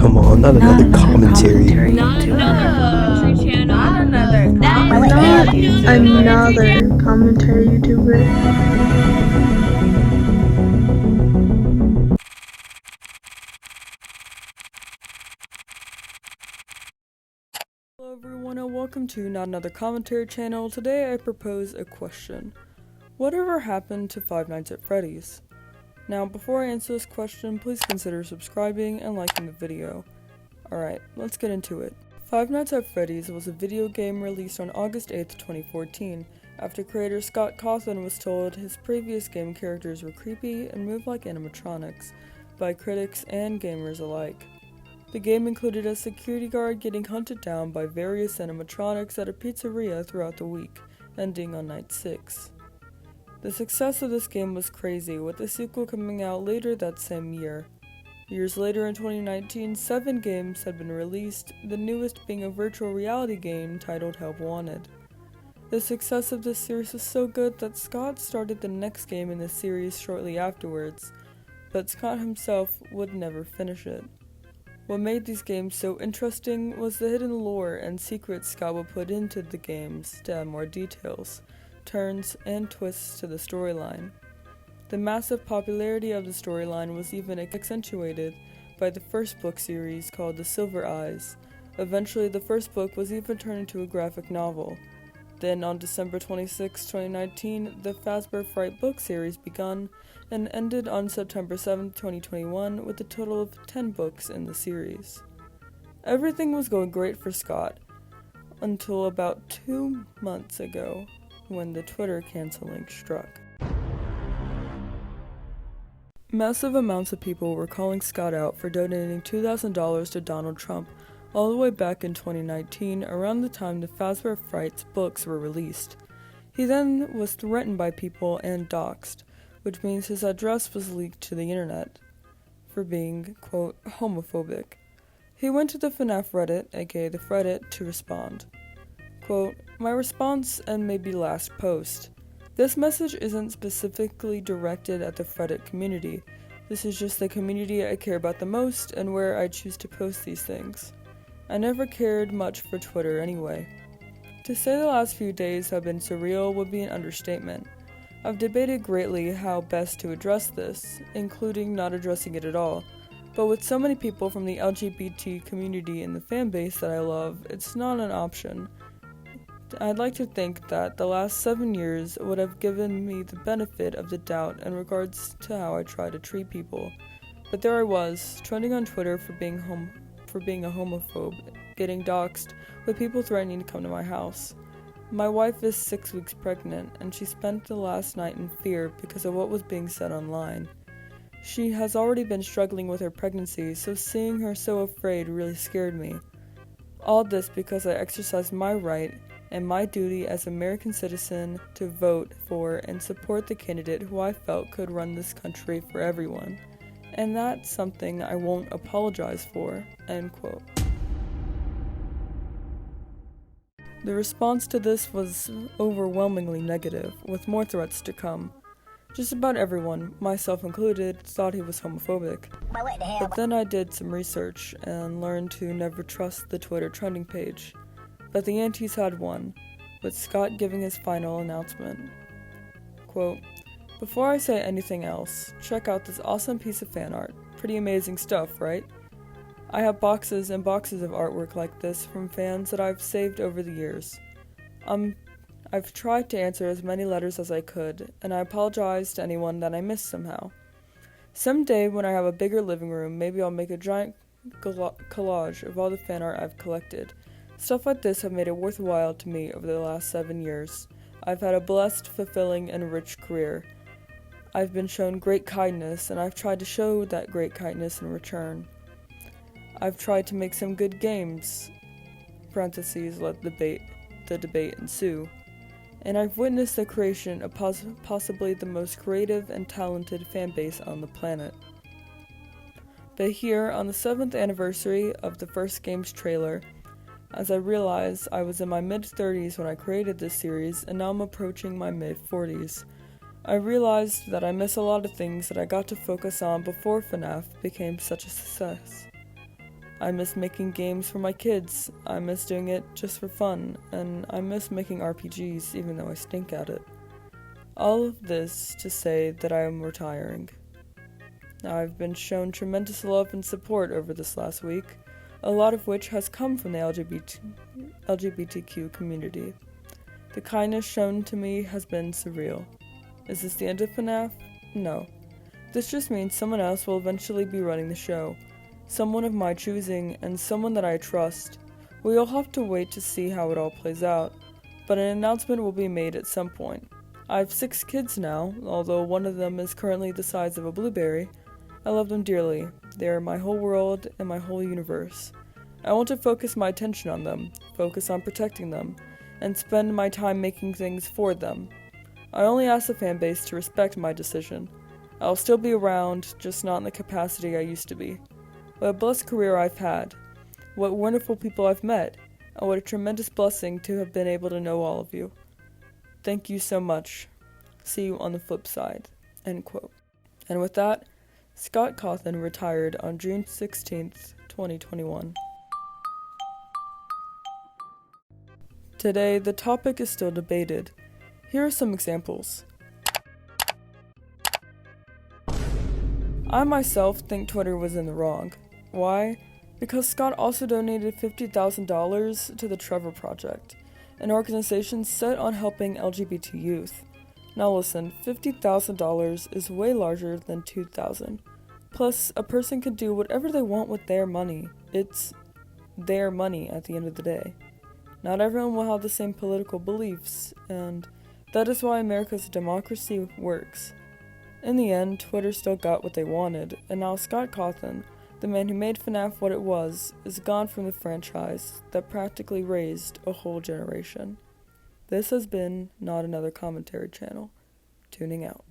come on, not another commentary. Not another commentary YouTuber. Hello everyone and welcome to Not Another Commentary channel. Today I propose a question. Whatever happened to Five Nights at Freddy's? Now before I answer this question, please consider subscribing and liking the video. Alright, let's get into it. Five Nights at Freddy's was a video game released on August 8th, 2014, after creator Scott Cawthon was told his previous game characters were creepy and moved like animatronics by critics and gamers alike. The game included a security guard getting hunted down by various animatronics at a pizzeria throughout the week, ending on night 6. The success of this game was crazy, with the sequel coming out later that same year. Years later in 2019, 7 games had been released, the newest being a virtual reality game titled Help Wanted. The success of this series was so good that Scott started the next game in the series shortly afterwards, but Scott himself would never finish it. What made these games so interesting was the hidden lore and secrets Scott would put into the games to add more details, turns, and twists to the storyline. The massive popularity of the storyline was even accentuated by the first book series called The Silver Eyes. Eventually, the first book was even turned into a graphic novel. Then, on December 26, 2019, the Fazbear Fright book series begun and ended on September 7, 2021, with a total of 10 books in the series. Everything was going great for Scott, until about 2 months ago, when the Twitter canceling struck. Massive amounts of people were calling Scott out for donating $2,000 to Donald Trump all the way back in 2019, around the time the Fazbear Frights books were released. He then was threatened by people and doxxed, which means his address was leaked to the internet, for being, quote, homophobic. He went to the FNAF Reddit, aka the Fredit, to respond. Quote, "My response and maybe last post. This message isn't specifically directed at the Fredit community. This is just the community I care about the most and where I choose to post these things. I never cared much for Twitter anyway. To say the last few days have been surreal would be an understatement. I've debated greatly how best to address this, including not addressing it at all. But with so many people from the LGBT community in the fanbase that I love, it's not an option. I'd like to think that the last 7 years would have given me the benefit of the doubt in regards to how I try to treat people. But there I was, trending on Twitter for being a homophobe, getting doxxed, with people threatening to come to my house. My wife is 6 weeks pregnant, and she spent the last night in fear because of what was being said online. She has already been struggling with her pregnancy, so seeing her so afraid really scared me. All this because I exercised my right and my duty as an American citizen to vote for and support the candidate who I felt could run this country for everyone. And that's something I won't apologize for." End quote. The response to this was overwhelmingly negative, with more threats to come. Just about everyone, myself included, thought he was homophobic. But then I did some research and learned to never trust the Twitter trending page. But the antis had won, with Scott giving his final announcement. Quote, "Before I say anything else, check out this awesome piece of fan art. Pretty amazing stuff, right? I have boxes and boxes of artwork like this from fans that I've saved over the years. I've tried to answer as many letters as I could, and I apologize to anyone that I missed somehow. Someday when I have a bigger living room, maybe I'll make a giant collage of all the fan art I've collected. Stuff like this have made it worthwhile to me over the last 7 years. I've had a blessed, fulfilling, and rich career. I've been shown great kindness, and I've tried to show that great kindness in return. I've tried to make some good games, parentheses, let the debate ensue. And I've witnessed the creation of possibly the most creative and talented fanbase on the planet. But here, on the 7th anniversary of the first game's trailer, as I realized I was in my mid-30s when I created this series, and now I'm approaching my mid-40s. I realized that I miss a lot of things that I got to focus on before FNAF became such a success. I miss making games for my kids, I miss doing it just for fun, and I miss making RPGs even though I stink at it. All of this to say that I am retiring. Now, I've been shown tremendous love and support over this last week, a lot of which has come from the LGBTQ community. The kindness shown to me has been surreal. Is this the end of FNAF? No. This just means someone else will eventually be running the show. Someone of my choosing, and someone that I trust. We'll have to wait to see how it all plays out, but an announcement will be made at some point. I have 6 kids now, although one of them is currently the size of a blueberry. I love them dearly. They are my whole world and my whole universe. I want to focus my attention on them, focus on protecting them, and spend my time making things for them. I only ask the fanbase to respect my decision. I'll still be around, just not in the capacity I used to be. What a blessed career I've had. What wonderful people I've met. And what a tremendous blessing to have been able to know all of you. Thank you so much. See you on the flip side." End quote. And with that, Scott Cawthon retired on June 16th, 2021. Today, the topic is still debated. Here are some examples. I myself think Twitter was in the wrong. Why? Because Scott also donated $50,000 to the Trevor Project, an organization set on helping LGBT youth. Now listen, $50,000 is way larger than $2,000. Plus, a person can do whatever they want with their money. It's their money at the end of the day. Not everyone will have the same political beliefs, and that is why America's democracy works. In the end, Twitter still got what they wanted, and now Scott Cawthon, the man who made FNAF what it was, is gone from the franchise that practically raised a whole generation. This has been Not Another Commentary Channel. Tuning out.